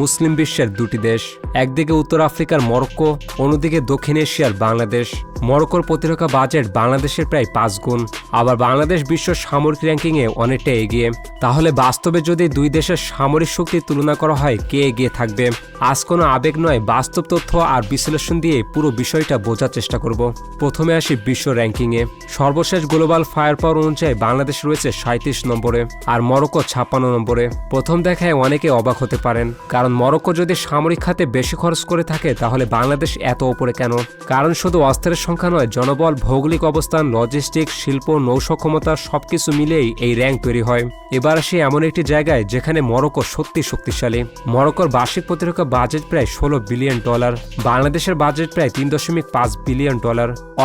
মুসলিম বিশ্বের দুটি দেশ, একদিকে উত্তর আফ্রিকার মরক্কো, অন্যদিকে দক্ষিণ এশিয়ার বাংলাদেশ। মরক্কোর প্রতিরক্ষা বাজেট বাংলাদেশের প্রায় 5 গুণ। আবার বাংলাদেশ বিশ্ব সামরিক র্যাঙ্কিংয়ে অনেকটা এগিয়ে। তাহলে বাস্তবে যদি দুই দেশের সামরিক শক্তির তুলনা করা হয়, কে এগিয়ে থাকবে? আজ কোনো আবেগ নয়, বাস্তব তথ্য আর বিশ্লেষণ দিয়ে পুরো বিষয়টা বোঝার চেষ্টা করব। প্রথমে আসি বিশ্ব র্যাঙ্কিংয়ে। সর্বশেষ গ্লোবাল ফায়ার পাওয়ার অনুযায়ী বাংলাদেশ রয়েছে 37 নম্বরে আর মরক্কো 56 নম্বরে। প্রথম দেখায় অনেকে অবাক হতে পারেন, কারণ মরক্কো যদি সামরিক খাতে বেশি খরচ করে থাকে তাহলে বাংলাদেশ এত ওপরে কেন? কারণ শুধু অস্ত্রের সংখ্যা নয়, জনবল, ভৌগোলিক অবস্থান, লজিস্টিক, শিল্প, নৌসক্ষমতা সবকিছু মিলেই এই র্যাঙ্ক তৈরি হয়। এবার আসি এমন একটি জায়গায় যেখানে মরক্কো সত্যি শক্তিশালী। মরক্কোর বার্ষিক প্রতিরক্ষা বাজেট প্রায় $16 বিলিয়ন, বাংলাদেশের বাজেট প্রায় $3.5 বিলিয়ন।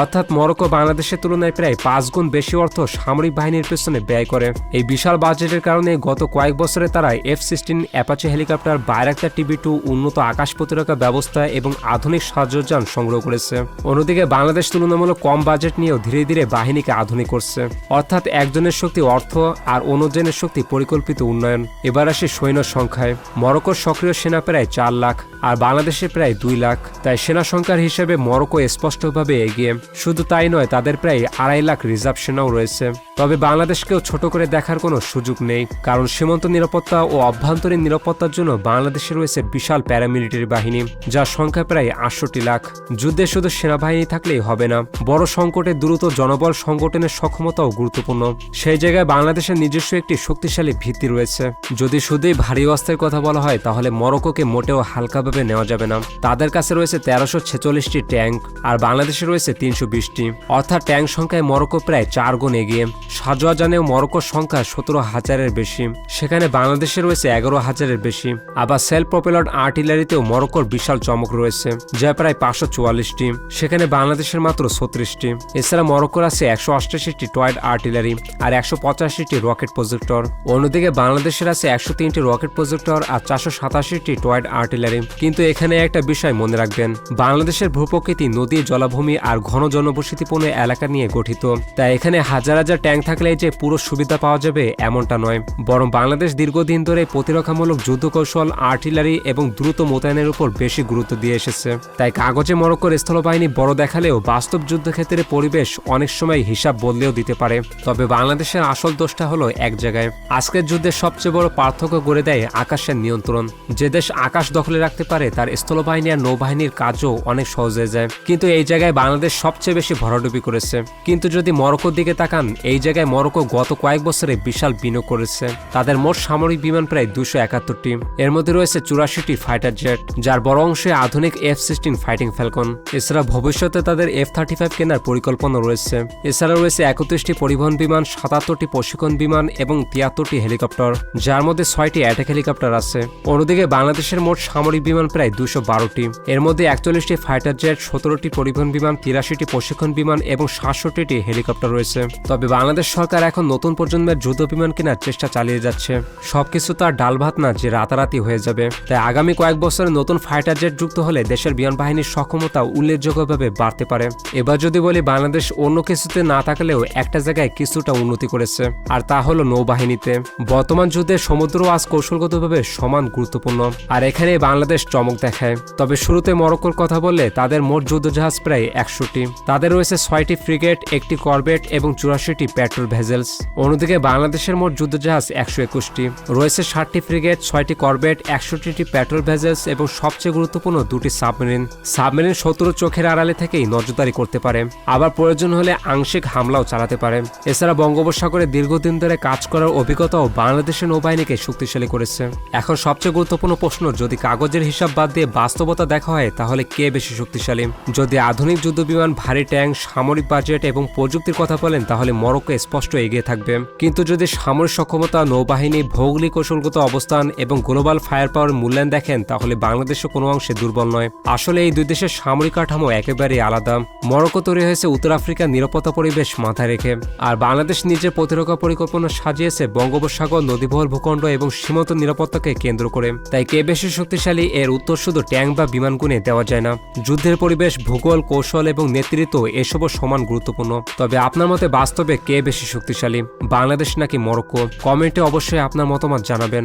অর্থাৎ মরক্কো বাংলাদেশের তুলনায় প্রায় 5 গুণ বেশি অর্থ সামরিক বাহিনীর পেছনে ব্যয় করে। এই বিশাল বাজেটের কারণে গত কয়েক বছরে তারা F-16 Apache helicopter, Bayraktar TB2, উন্নত আকাশ প্রতিরক্ষা ব্যবস্থা এবং আধুনিক সাহায্যযান সংগ্রহ করেছে। অন্যদিকে বাংলাদেশ তুলনামূলক কম বাজেট নিয়েও ধীরে ধীরে বাহিনীকে আধুনিক করছে। অর্থাৎ একজনের শক্তি অর্থ আর অন্যজনের শক্তি পরিকল্পিত উন্নয়ন। এবার আসি সৈন্য সংখ্যায়। মরক্কোর সক্রিয় সেনা প্রায় 4 লাখ আর বাংলাদেশে প্রায় 2 লাখ। তাই সেনা সংখ্যার হিসেবে মরক্কো স্পষ্টভাবে এগিয়ে। শুধু তাই নয়, তাদের প্রায় 2.5 লাখ রিজার্ভ সেনাও রয়েছে। তবে বাংলাদেশকেও ছোট করে দেখার কোনো সুযোগ নেই, কারণ সীমান্ত নিরাপত্তা ও অভ্যন্তরীণ নিরাপত্তার জন্য বাংলাদেশে রয়েছে বিশাল প্যারামিলিটারি বাহিনী, যার সংখ্যা প্রায় 68 লাখ। যুদ্ধে শুধু সেনাবাহিনী থাকলেই হবে না, বড় সংকটে দ্রুত জনবল সংগঠনের সক্ষমতাও গুরুত্বপূর্ণ। সেই জায়গায় বাংলাদেশের নিজস্ব একটি শক্তিশালী ভিত্তি রয়েছে। যদি শুধুই ভারী অস্ত্রের কথা বলা হয় তাহলে মরক্কোকে মোটেও হালকাভাবে নেওয়া যাবে না। তাদের কাছে রয়েছে 1346টি ট্যাঙ্ক আর বাংলাদেশে রয়েছে 320টি। অর্থাৎ ট্যাঙ্ক সংখ্যায় মরক্কো প্রায় 4 গুণ এগিয়ে। সাজোয়াজানেও মরক্কোর সংখ্যা 17,000-এর বেশি, সেখানে বাংলাদেশে রয়েছে 11,000-এর বেশি। আবার সেলফ প্রপেলার্ড আর্টিলারিতেও মরক্কোর বিশাল চমক রয়েছে, যা প্রায় 544টি, সেখানে বাংলাদেশের মাত্র 36টি। এছাড়া মরক্কোর আছে 188টি টয়েড আর্টিলারি আর 185টি রকেট প্রজেক্টর। অন্যদিকে বাংলাদেশের আছে 103টি রকেট প্রজেক্টর আর 487টি টয়েড আর্টিলারি। কিন্তু এখানে একটা বিষয় মনে রাখবেন, বাংলাদেশের ভূপ্রকৃতি নদী, জলাভূমি আর ঘন জনবসতিপূর্ণ এলাকা নিয়ে গঠিত। তাই এখানে হাজার হাজার ট্যাঙ্ক থাকলে যে পুরো সুবিধা পাওয়া যাবে এমনটা নয়, বরং বাংলাদেশ দীর্ঘদিন ধরে প্রতিরক্ষামূলক যুদ্ধকৌশল, আর্টিলারি এবং দ্রুত মোতায়েনের উপর বেশি গুরুত্ব দিয়ে এসেছে। তাই কাগজে মরক্কোর স্থলবাহিনী বড় দেখালেও বাস্তব যুদ্ধক্ষেত্রে পরিবেশ অনেক সময় হিসাব বদলেও দিতে পারে। তবে বাংলাদেশের আসল দোষটা হলো এক জায়গায়। আজকের যুদ্ধের সবচেয়ে বড় পার্থক্য গড়ে দেয় আকাশের নিয়ন্ত্রণ। যে দেশ আকাশ দখলে রাখতে পারে তার স্থলবাহিনী আর নৌবাহিনীর কাজও অনেক সহজ হয়ে যায়। কিন্তু এই জায়গায় বাংলাদেশ সবচেয়ে বেশি ভরাডুবি করেছে। কিন্তু যদি মরক্কোর দিকে তাকান, এই জায়গায় মরক্কো গত কয়েক বছরে বিশাল বিনিয়োগ করেছে। তাদের মোট সামরিক বিমান প্রায় 271টি। এর মধ্যে রয়েছে 84টি ফাইটার জেট, যার বড় অংশে আধুনিক F-16 ফাইটিং ফ্যালকন। এছাড়া ভবিষ্যতে তাদের F-35 কেনার পরিকল্পনা রয়েছে। এছাড়া রয়েছে 31টি পরিবহন বিমান, 77টি প্রশিক্ষণ বিমান এবং 73টি হেলিকপ্টার, যার মধ্যে 6টি অ্যাটাক হেলিকপ্টার আছে। অন্যদিকে বাংলাদেশের মোট সামরিক বিমান প্রায় 212টি। এর মধ্যে 41টি ফাইটার জেট, 17টি পরিবহন বিমান, 83টি প্রশিক্ষণ বিমান এবং 67টি হেলিকপ্টার রয়েছে। তবে বাংলাদেশ সরকার এখন নতুন প্রজন্মের যুদ্ধ বিমান কেনার চেষ্টা চালিয়ে যাচ্ছে। সবকিছু তার ডাল ভাত না যে রাতারাতি হয়ে যাবে। তাই আগামী কয়েক বছরে নতুন ফাইটার জেট যুক্ত হলে দেশের বিমান বাহিনীর সক্ষমতা উল্লেখযোগ্যভাবে বাড়তে পারে। এবার যদি বলি, বাংলাদেশ অন্য কিছুতে না থাকলেও একটা জায়গায় কিছুটা উন্নতি করেছে, আর তা হলো নৌবাহিনীতে। বর্তমান যুদ্ধে সমুদ্র আজ কৌশলগতভাবে সমান গুরুত্বপূর্ণ, আর এখানে বাংলাদেশ চমক দেখায়। তবে শুরুতে মরক্কোর কথা বললে, তাদের মোট যুদ্ধজাহাজ প্রায় 100টি। তাদের রয়েছে 6টি ফ্রিগেট, 1টি করবেট এবং 84টি পেট্রোল ভেসেলস। অন্যদিকে বাংলাদেশের মোট যুদ্ধজাহাজ 121টি, রয়েছে 60টি ফ্রিগেট, 6টি করবেট, 61টি পেট্রোল ভেসেলস এবং সবচেয়ে গুরুত্বপূর্ণ 2টি সাবমেরিন। সাবমেরিন শত্রুর চোখের আড়ালে থেকেই নজরদারি করতে পারে, আবার প্রয়োজন হলে আংশিক হামলাও চালাতে পারে। এছাড়া বঙ্গোপসাগরে দীর্ঘদিন ধরে কাজ করার অভিজ্ঞতাও বাংলাদেশের নৌবাহিনীকে শক্তিশালী করেছে। এখন সবচেয়ে গুরুত্বপূর্ণ প্রশ্ন, যদি কাগজের হিসাব বাদ দিয়ে বাস্তবতা দেখা হয় তাহলে কে বেশি শক্তিশালী? যদি আধুনিক যুদ্ধবিমান, ভারী ট্যাঙ্ক, সামরিক বাজেট এবং প্রযুক্তির কথা বলেন তাহলে মরক্কো স্পষ্ট এগিয়ে থাকবে। কিন্তু যদি সামরিক সক্ষমতা, নৌবাহিনী, ভৌগোলিক কৌশলগত অবস্থান এবং গ্লোবাল ফায়ার পাওয়ার মূল্যায়ন দেখেন তাহলে বাংলাদেশও কোনো অংশে দুর্বল নয়। আসলে এই দুই দেশের সামরিক কাঠামো একেবারেই আলাদা। মরক্কো তৈরি হয়েছে উত্তর আফ্রিকার নিরাপত্তা পরিবেশ মাথায় রেখে, আর বাংলাদেশ নিজের প্রতিরক্ষা পরিকল্পনা সাজিয়েছে বঙ্গোপসাগর, নদীবহর ভূখণ্ড এবং সীমান্ত নিরাপত্তাকে কেন্দ্র করে। তাই কে বেশি শক্তিশালী এর উত্তর শুধু ট্যাঙ্ক বা বিমান গুণে দেওয়া যায় না। যুদ্ধের পরিবেশ, ভূগোল, কৌশল এবং নেতৃত্ব এসবও সমান গুরুত্বপূর্ণ। তবে আপনার মতে বাস্তবে কে বেশি শক্তিশালী, বাংলাদেশ নাকি মরক্কো? কমেন্টে অবশ্যই আপনার মতামত জানাবেন।